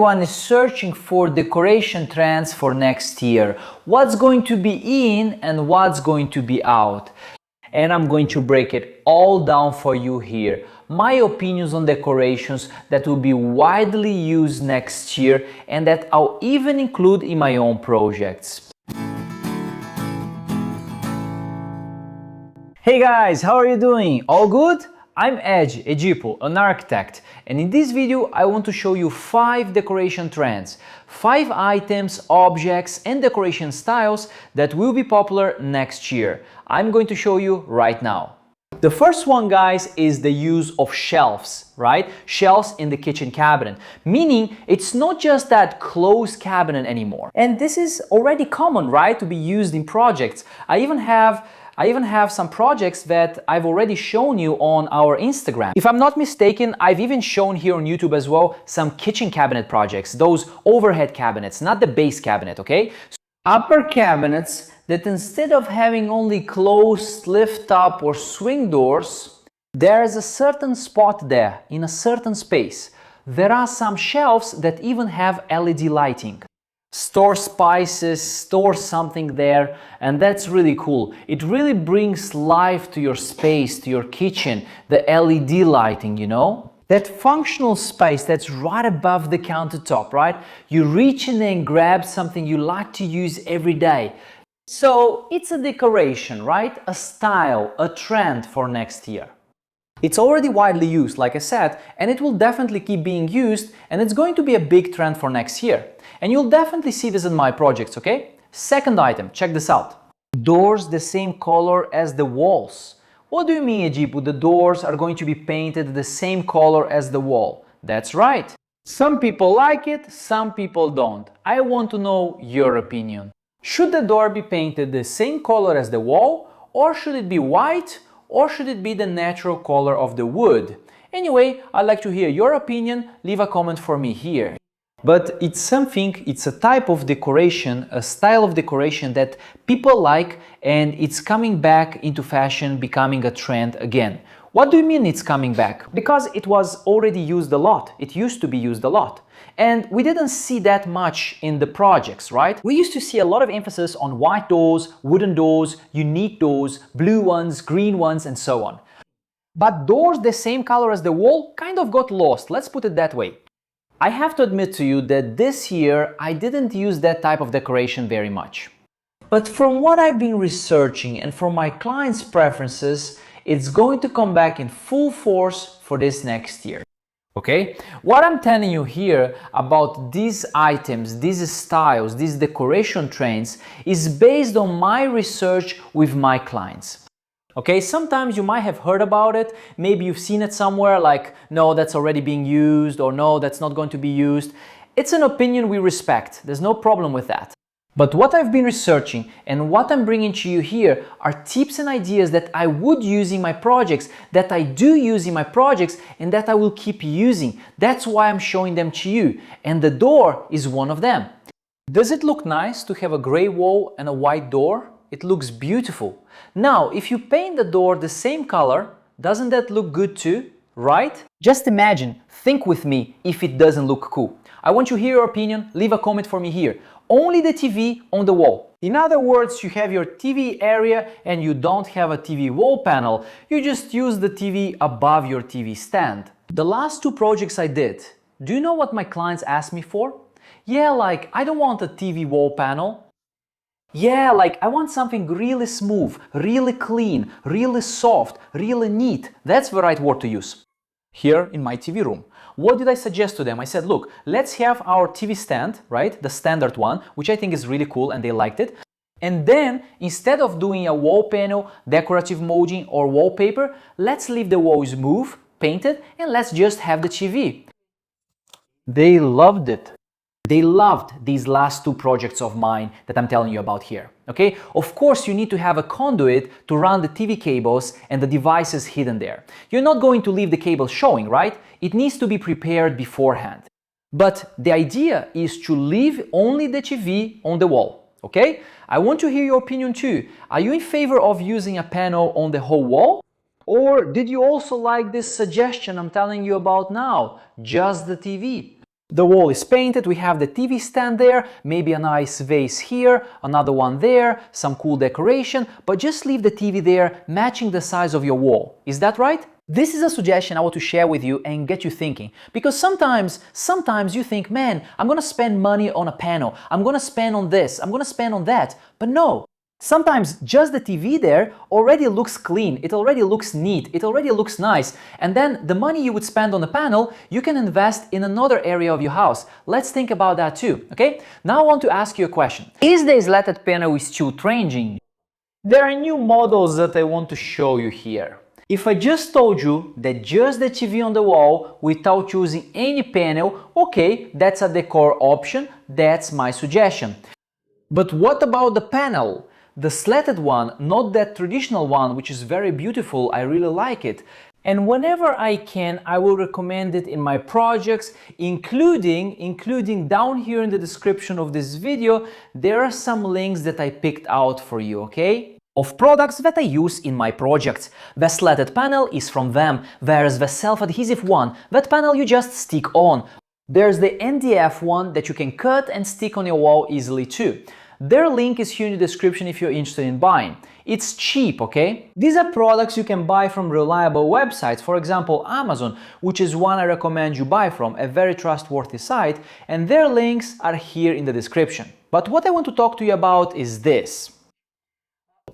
everyone is searching for decoration trends for next year. What's going to be in and what's going to be out. And I'm going to break it all down for you here. My opinions on decorations that will be widely used next year and that I'll even include in my own projects. Hey guys, how are you doing? All good? I'm Ed Edipo, an architect, and in this video I want to show you 5 decoration trends, 5 items, objects and decoration styles that will be popular next year. I'm going to show you right now. The first one, guys, is the use of shelves, right? Shelves in the kitchen cabinet, meaning it's not just that closed cabinet anymore. And this is already common, right, to be used in projects. I even have some projects that I've already shown you on our Instagram. If I'm not mistaken, I've even shown here on YouTube as well some kitchen cabinet projects, those overhead cabinets, not the base cabinet, okay? So upper cabinets that instead of having only closed lift up or swing doors, there's a certain spot there in a certain space. There are some shelves that even have LED lighting. Store spices, store something there, and that's really cool. It really brings life to your space, to your kitchen, the LED lighting, you know? That functional space that's right above the countertop, right? You reach in there and grab something you like to use every day. So it's a decoration, right? A style, a trend for next year. It's already widely used, like I said, and it will definitely keep being used, and it's going to be a big trend for next year. And you'll definitely see this in my projects, okay? Second item, check this out. Doors the same color as the walls. What do you mean, Ejipu? The doors are going to be painted the same color as the wall. That's right. Some people like it, some people don't. I want to know your opinion. Should the door be painted the same color as the wall, or should it be white, or should it be the natural color of the wood? Anyway, I'd like to hear your opinion. Leave a comment for me here. But it's a type of decoration, a style of decoration that people like, and it's coming back into fashion, becoming a trend again. What do you mean it's coming back? Because it was already used a lot. It used to be used a lot. And we didn't see that much in the projects, right? We used to see a lot of emphasis on white doors, wooden doors, unique doors, blue ones, green ones, and so on. But doors the same color as the wall kind of got lost, let's put it that way. I have to admit to you that this year I didn't use that type of decoration very much. But from what I've been researching and from my clients' preferences, it's going to come back in full force for this next year. Okay? What I'm telling you here about these items, these styles, these decoration trends is based on my research with my clients. Okay, sometimes you might have heard about it, maybe you've seen it somewhere like, no, that's already being used, or no, that's not going to be used. It's an opinion we respect, there's no problem with that. But what I've been researching and what I'm bringing to you here are tips and ideas that I would use in my projects, that I do use in my projects, and that I will keep using. That's why I'm showing them to you, and the door is one of them. Does it look nice to have a gray wall and a white door? It looks beautiful. Now, if you paint the door the same color, doesn't that look good too, right? Just imagine, think with me if it doesn't look cool. I want you to hear your opinion, leave a comment for me here. Only the TV on the wall. In other words, you have your TV area and you don't have a TV wall panel. You just use the TV above your TV stand. The last 2 projects I did, do you know what my clients asked me for? Yeah, like, I don't want a TV wall panel. Yeah, like, I want something really smooth, really clean, really soft, really neat. That's the right word to use. Here in my TV room. What did I suggest to them? I said, look, let's have our TV stand, right? The standard one, which I think is really cool and they liked it. And then, instead of doing a wall panel, decorative molding or wallpaper, let's leave the wall smooth, painted, and let's just have the TV. They loved it. They loved these last 2 projects of mine that I'm telling you about here, okay? Of course, you need to have a conduit to run the TV cables and the devices hidden there. You're not going to leave the cable showing, right? It needs to be prepared beforehand. But the idea is to leave only the TV on the wall, okay? I want to hear your opinion too. Are you in favor of using a panel on the whole wall? Or did you also like this suggestion I'm telling you about now, just the TV? The wall is painted, we have the TV stand there, maybe a nice vase here, another one there, some cool decoration, but just leave the TV there, matching the size of your wall. Is that right? This is a suggestion I want to share with you and get you thinking, because sometimes you think, man, I'm gonna spend money on a panel, I'm gonna spend on this, I'm gonna spend on that, but no. Sometimes just the TV there already looks clean, it already looks neat, it already looks nice, and then the money you would spend on the panel, you can invest in another area of your house. Let's think about that too, okay? Now I want to ask you a question. Is the slatted panel still trending? There are new models that I want to show you here. If I just told you that just the TV on the wall without using any panel, okay, that's a decor option, that's my suggestion. But what about the panel? The slatted one, not that traditional one, which is very beautiful, I really like it. And whenever I can, I will recommend it in my projects, including down here in the description of this video, there are some links that I picked out for you, okay? Of products that I use in my projects. The slatted panel is from them, whereas the self-adhesive one, that panel you just stick on. There's the NDF one that you can cut and stick on your wall easily too. Their link is here in the description if you're interested in buying. It's cheap, okay? These are products you can buy from reliable websites, for example Amazon, which is one I recommend you buy from, a very trustworthy site, and their links are here in the description. But what I want to talk to you about is this.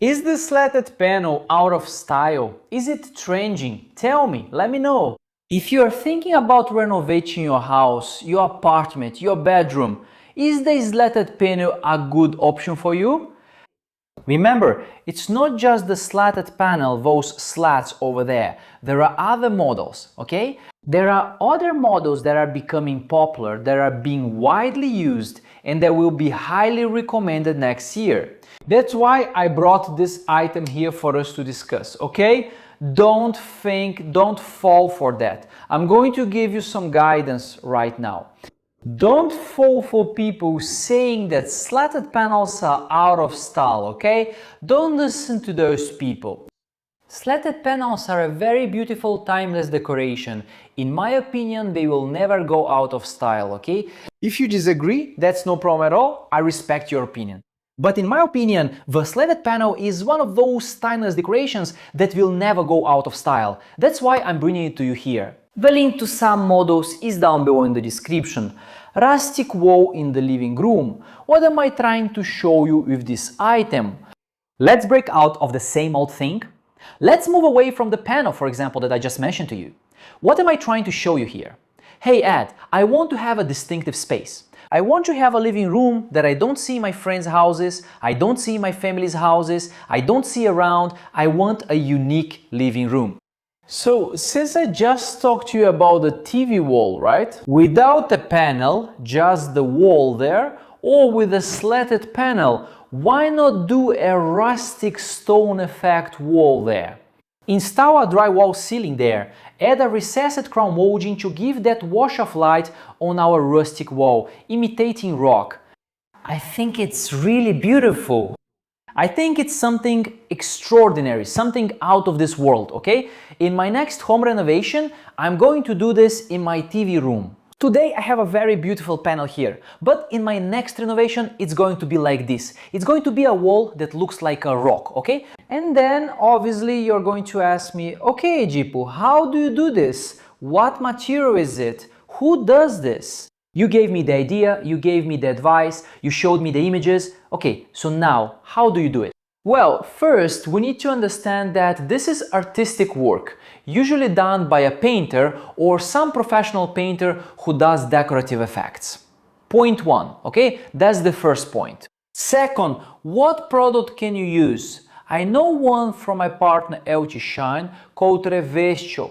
Is the slatted panel out of style? Is it trending? Tell me, let me know. If you are thinking about renovating your house, your apartment, your bedroom, is the slatted panel a good option for you? Remember, it's not just the slatted panel, those slats over there. There are other models, okay? There are other models that are becoming popular, that are being widely used, and that will be highly recommended next year. That's why I brought this item here for us to discuss, okay? Don't fall for that. I'm going to give you some guidance right now. Don't fall for people saying that slatted panels are out of style, okay? Don't listen to those people. Slatted panels are a very beautiful timeless decoration. In my opinion, they will never go out of style, okay? If you disagree, that's no problem at all. I respect your opinion. But in my opinion, the slatted panel is one of those timeless decorations that will never go out of style. That's why I'm bringing it to you here. The link to some models is down below in the description. Rustic wall in the living room. What am I trying to show you with this item? Let's break out of the same old thing. Let's move away from the panel, for example, that I just mentioned to you. What am I trying to show you here? Hey Ed, I want to have a distinctive space. I want to have a living room that I don't see in my friends' houses, I don't see in my family's houses, I don't see around. I want a unique living room. So, since I just talked to you about the TV wall, right? Without the panel, just the wall there, or with a slatted panel, why not do a rustic stone effect wall there? Install a drywall ceiling there, add a recessed crown molding to give that wash of light on our rustic wall, imitating rock. I think it's really beautiful. I think it's something extraordinary, something out of this world, okay? In my next home renovation, I'm going to do this in my TV room. Today I have a very beautiful panel here, but in my next renovation it's going to be like this. It's going to be a wall that looks like a rock, okay? And then obviously you're going to ask me, okay Jipu, how do you do this? What material is it? Who does this? You gave me the idea, you gave me the advice, you showed me the images. Okay, so now, how do you do it? Well, first we need to understand that this is artistic work, usually done by a painter or some professional painter who does decorative effects. Point one, okay? That's the first point. Second, what product can you use? I know one from my partner LT Shine called Revestio.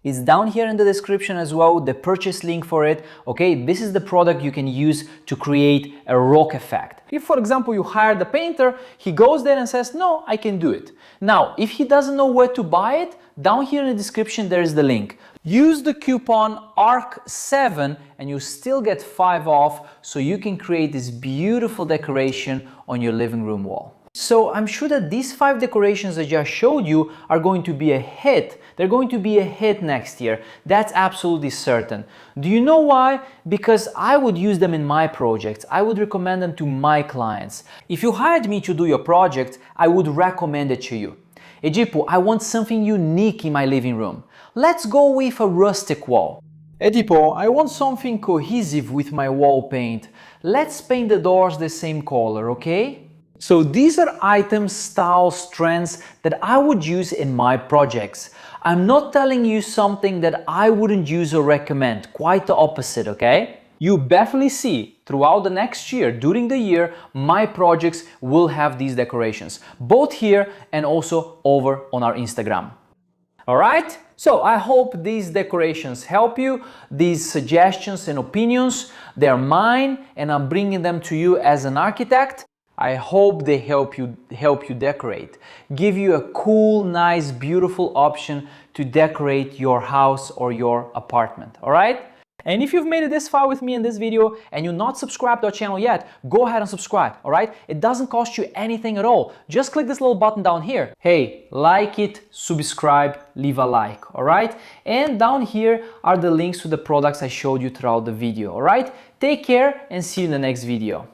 It's down here in the description as well, the purchase link for it, okay? This is the product you can use to create a rock effect. If, for example, you hire the painter, he goes there and says, no, I can do it. Now, if he doesn't know where to buy it, down here in the description there is the link. Use the coupon ARC7 and you still get 5 off, so you can create this beautiful decoration on your living room wall. So I'm sure that these 5 decorations I just showed you are going to be a hit, They're going to be a hit next year. That's absolutely certain. Do you know why? Because I would use them in my projects. I would recommend them to my clients. If you hired me to do your project, I would recommend it to you. Edipo, I want something unique in my living room. Let's go with a rustic wall. Edipo, I want something cohesive with my wall paint. Let's paint the doors the same color, okay? So these are items, styles, trends that I would use in my projects. I'm not telling you something that I wouldn't use or recommend, quite the opposite, okay? You definitely see throughout the next year, during the year, my projects will have these decorations, both here and also over on our Instagram. Alright? So I hope these decorations help you, these suggestions and opinions, they're mine and I'm bringing them to you as an architect. I hope they help you decorate, give you a cool, nice, beautiful option to decorate your house or your apartment, alright? And if you've made it this far with me in this video and you're not subscribed to our channel yet, go ahead and subscribe, alright? It doesn't cost you anything at all. Just click this little button down here. Hey, like it, subscribe, leave a like, alright? And down here are the links to the products I showed you throughout the video, alright? Take care and see you in the next video.